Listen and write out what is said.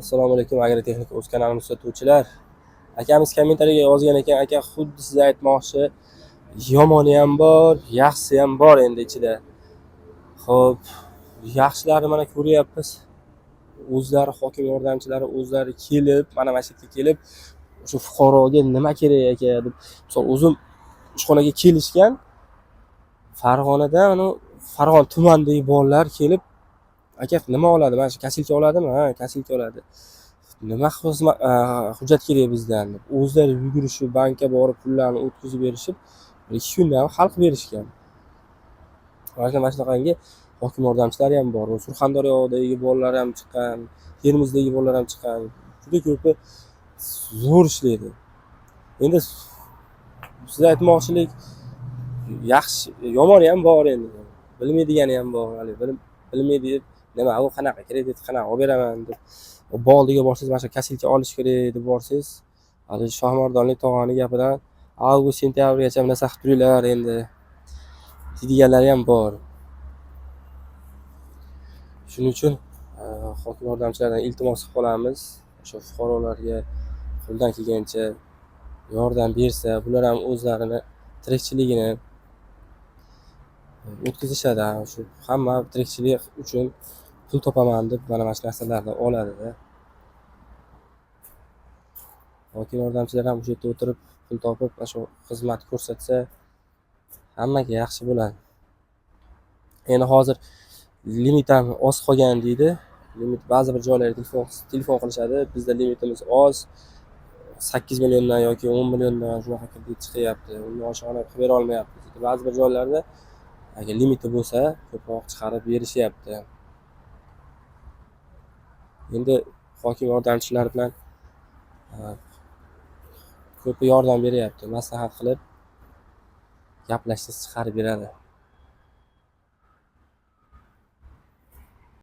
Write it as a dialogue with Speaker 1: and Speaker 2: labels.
Speaker 1: Assalomu alaykum agrotexnika o'z kanalini kuzatuvchilar. Akamiz kommentariyaga yozgan ekan, aka xuddi siz aytmoqchi, yomoni ham bor, yaxshisi ham bor endi ichida. Xo'p, yaxshilarini mana ko'ryapmiz. O'zlari hokim yordamchilari o'zlari kelib, mana shu yerga kelib, o'sha fuqaroga nima kerak aka deb, misol o'zim ishxonaga kelishgan. Farg'onadan, Farg'ona tumanidagi bolalar kelib, aka nima oladi? Mana shu kasilka oladimi? Ha, kasilka oladi. Nima xizmat hujjat kerak bizdan deb o'zlari yugurishib bankka borib pullarni o'tkazib berishib 2 kunda ham hal qilib berishgan. Mana shunaqangi hokim yordamchilari ham bor. Surxondaryodagi bolalar ham chiqqan, Termizdagi bolalar ham chiqqan. Juda ko'pi zo'r ishlaydi. Endi siz aytmoqchilik yaxshi, yomoni ham bor endi. Bilmaydigani ham bor. Hali bilmaydi deb nima u qanaqa kredit qanaqa olib beraman deb bog'liga borsangiz, mana shu kasilka olish kerak deb borsangiz, hali Shohmardonlik tog'ani gapidan avgust sentyabrgacha narsa qilib turinglar endi deydiganlari ham bor. Shuning uchun hokim yordamchilaridan iltimos qilib qolamiz, o'sha fuqarolarga qo'ldan kelgancha yordam bersa, bular ham o'zlarini tirikchiligini o'tkazishadi. Shu hamma tirikchilik uchun pul topaman deb mana shu narsalarni oladi-da. Hokim yordamchilar ham o'sha yerda o'tirib pul topib, shu xizmat ko'rsatsa hammaga yaxshi bo'ladi. Endi hozir limit ham oz qolgan deydi. Limit ba'zi bir joylarga telefon qilishadi. Bizda limitimiz oz. 8 milliondan yoki 10 milliondan shunaqa kredit chiqyapti. Undan oshig'ini qilib bera olmayapmiz. Ba'zi bir joylarda agar limiti bo'lsa, ko'proq chiqarib berishyapti. Endi hokim yordamchilari bilan ko'p yordam beryapti, maslahat qilib gaplashsangiz chiqarib beradi.